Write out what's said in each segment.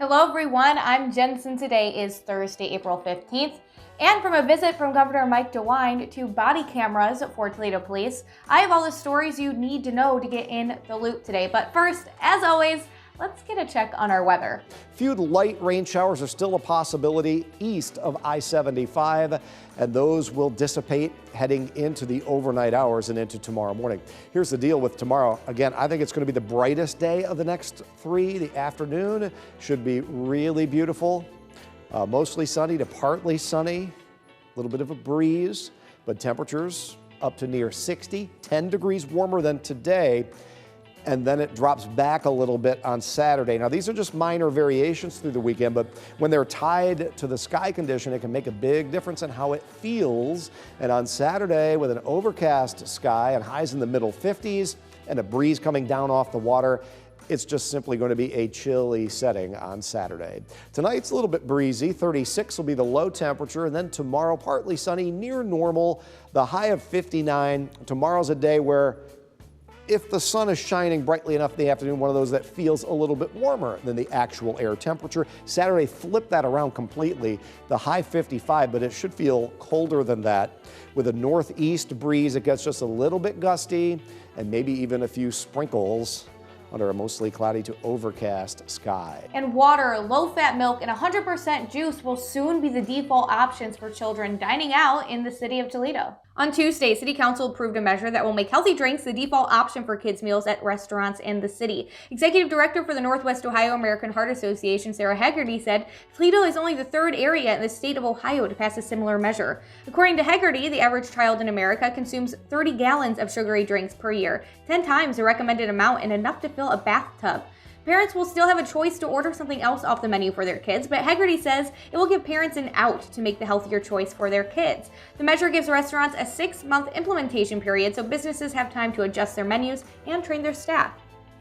Hello everyone, I'm Jensen. Today is Thursday, April 15th. And from a visit from Governor Mike DeWine to body cameras for Toledo Police, I have all the stories you need to know to get in the loop today. But first, as always, let's get a check on our weather. Few light rain showers are still a possibility east of I-75, and those will dissipate heading into the overnight hours and into tomorrow morning. Here's the deal with tomorrow. Again, I think it's going to be the brightest day of the next three. The afternoon should be really beautiful. Mostly sunny to partly sunny, a little bit of a breeze, but temperatures up to near 60, 10 degrees warmer than today. And then it drops back a little bit on Saturday. Now, these are just minor variations through the weekend, but when they're tied to the sky condition, it can make a big difference in how it feels. And on Saturday, with an overcast sky and highs in the middle 50s and a breeze coming down off the water, it's just simply going to be a chilly setting on Saturday. Tonight's a little bit breezy. 36 will be the low temperature, and then tomorrow partly sunny, near normal, the high of 59. Tomorrow's a day where if the sun is shining brightly enough in the afternoon, one of those that feels a little bit warmer than the actual air temperature. Saturday, flip that around completely. The high 55, but it should feel colder than that. With a northeast breeze, it gets just a little bit gusty and maybe even a few sprinkles under a mostly cloudy to overcast sky. And water, low-fat milk, and 100% juice will soon be the default options for children dining out in the city of Toledo. On Tuesday, City Council approved a measure that will make healthy drinks the default option for kids' meals at restaurants in the city. Executive Director for the Northwest Ohio American Heart Association, Sarah Haggerty, said Toledo is only the third area in the state of Ohio to pass a similar measure. According to Haggerty, the average child in America consumes 30 gallons of sugary drinks per year, 10 times the recommended amount and enough to fill a bathtub. Parents will still have a choice to order something else off the menu for their kids, but Haggerty says it will give parents an out to make the healthier choice for their kids. The measure gives restaurants a 6-month implementation period so businesses have time to adjust their menus and train their staff.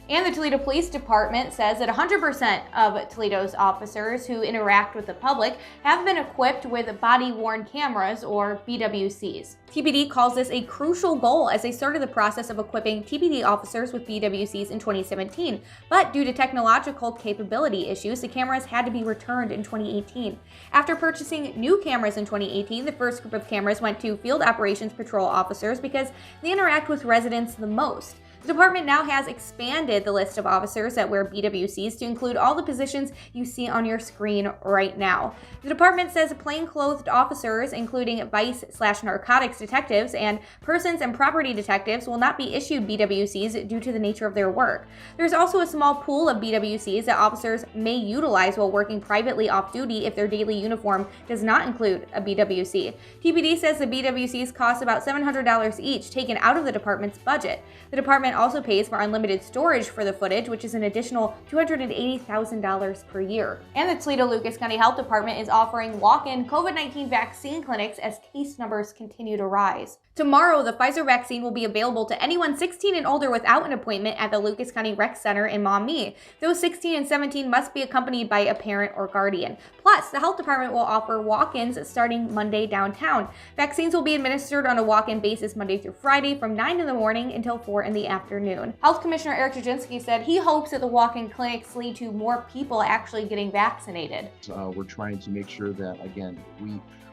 And the Toledo Police Department says that 100% of Toledo's officers who interact with the public have been equipped with body-worn cameras, or BWCs. TPD calls this a crucial goal as they started the process of equipping TPD officers with BWCs in 2017. But due to technological capability issues, the cameras had to be returned in 2018. After purchasing new cameras in 2018, the first group of cameras went to Field Operations Patrol officers because they interact with residents the most. The department now has expanded the list of officers that wear BWCs to include all the positions you see on your screen right now. The department says plainclothed officers, including vice/narcotics detectives and persons and property detectives, will not be issued BWCs due to the nature of their work. There's also a small pool of BWCs that officers may utilize while working privately off-duty if their daily uniform does not include a BWC. TPD says the BWCs cost about $700 each, taken out of the department's budget. The department also pays for unlimited storage for the footage, which is an additional $280,000 per year. And the Toledo Lucas County Health Department is offering walk-in COVID-19 vaccine clinics as case numbers continue to rise. Tomorrow, the Pfizer vaccine will be available to anyone 16 and older without an appointment at the Lucas County Rec Center in Maumee. Those 16 and 17 must be accompanied by a parent or guardian. Plus, the health department will offer walk-ins starting Monday downtown. Vaccines will be administered on a walk-in basis Monday through Friday from 9 in the morning until 4 in the afternoon. Health Commissioner Eric Jaginski said he hopes that the walk-in clinics lead to more people actually getting vaccinated. We're trying to make sure that, again,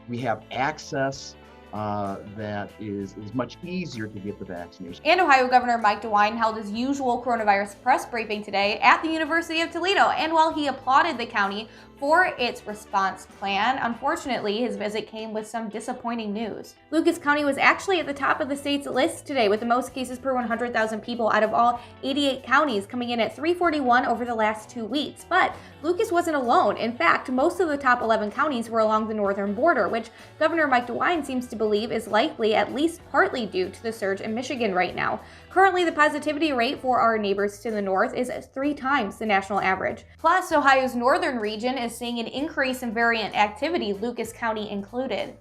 we have access that is much easier to get the vaccination. And Ohio Governor Mike DeWine held his usual coronavirus press briefing today at the University of Toledo. And while he applauded the county for its response plan, unfortunately, his visit came with some disappointing news. Lucas County was actually at the top of the state's list today with the most cases per 100,000 people out of all 88 counties, coming in at 341 over the last 2 weeks. But Lucas wasn't alone. In fact, most of the top 11 counties were along the northern border, which Governor Mike DeWine seems to believe is likely at least partly due to the surge in Michigan right now. Currently, the positivity rate for our neighbors to the north is 3 times the national average. Plus, Ohio's northern region is seeing an increase in variant activity, Lucas County included.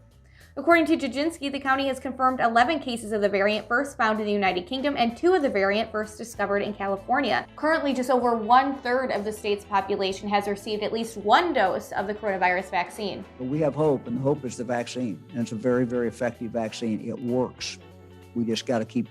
According to Jaginski, the county has confirmed 11 cases of the variant first found in the United Kingdom and 2 of the variant first discovered in California. Currently, just over 1/3 of the state's population has received at least 1 dose of the coronavirus vaccine. But we have hope, and the hope is the vaccine. And it's a very, very effective vaccine. It works. We just got to keep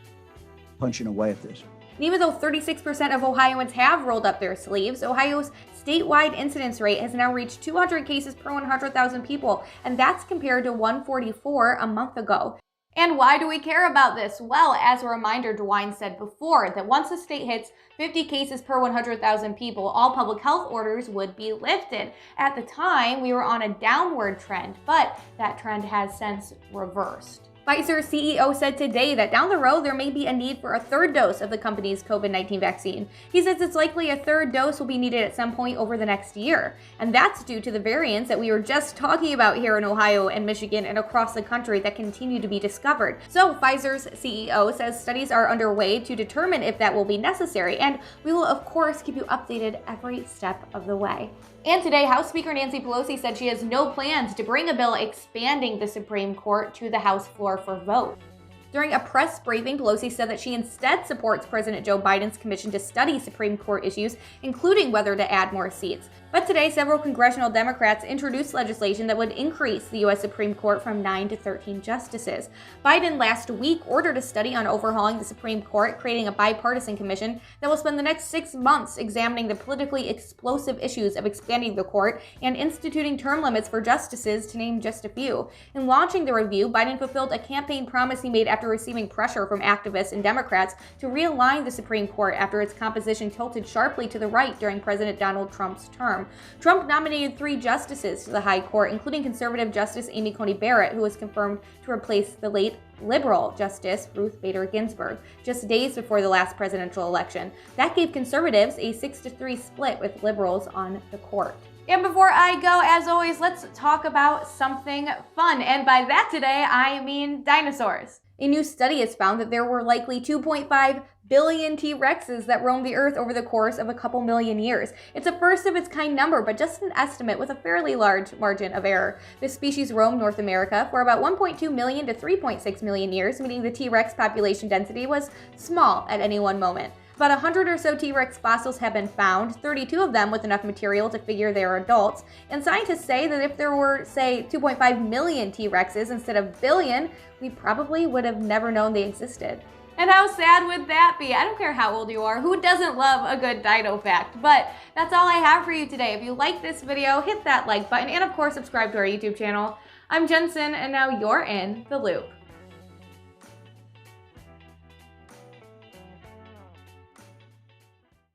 punching away at this. And even though 36% of Ohioans have rolled up their sleeves, Ohio's statewide incidence rate has now reached 200 cases per 100,000 people, and that's compared to 144 a month ago. And why do we care about this? Well, as a reminder, DeWine said before that once the state hits 50 cases per 100,000 people, all public health orders would be lifted. At the time, we were on a downward trend, but that trend has since reversed. Pfizer CEO said today that down the road there may be a need for a third dose of the company's COVID-19 vaccine. He says it's likely a third dose will be needed at some point over the next year. And that's due to the variants that we were just talking about here in Ohio and Michigan and across the country that continue to be discovered. So Pfizer's CEO says studies are underway to determine if that will be necessary, and we will of course keep you updated every step of the way. And today, House Speaker Nancy Pelosi said she has no plans to bring a bill expanding the Supreme Court to the House floor for vote. During a press briefing, Pelosi said that she instead supports President Joe Biden's commission to study Supreme Court issues, including whether to add more seats. But today, several congressional Democrats introduced legislation that would increase the U.S. Supreme Court from 9 to 13 justices. Biden last week ordered a study on overhauling the Supreme Court, creating a bipartisan commission that will spend the next 6 months examining the politically explosive issues of expanding the court and instituting term limits for justices, to name just a few. In launching the review, Biden fulfilled a campaign promise he made after receiving pressure from activists and Democrats to realign the Supreme Court after its composition tilted sharply to the right during President Donald Trump's term. Trump nominated 3 justices to the High Court, including conservative Justice Amy Coney Barrett, who was confirmed to replace the late liberal Justice Ruth Bader Ginsburg, just days before the last presidential election. That gave conservatives a 6-3 split with liberals on the court. And before I go, as always, let's talk about something fun. And by that today, I mean dinosaurs. A new study has found that there were likely 2.5 billion T-Rexes that roamed the earth over the course of a couple million years. It's a first of its kind number, but just an estimate with a fairly large margin of error. This species roamed North America for about 1.2 million to 3.6 million years, meaning the T-Rex population density was small at any one moment. About 100 or so T-Rex fossils have been found, 32 of them with enough material to figure they are adults, and scientists say that if there were, say, 2.5 million T-Rexes instead of billion, we probably would have never known they existed. And how sad would that be? I don't care how old you are, who doesn't love a good dino fact? But that's all I have for you today. If you like this video, hit that like button and of course subscribe to our YouTube channel. I'm Jensen, and now you're in the loop.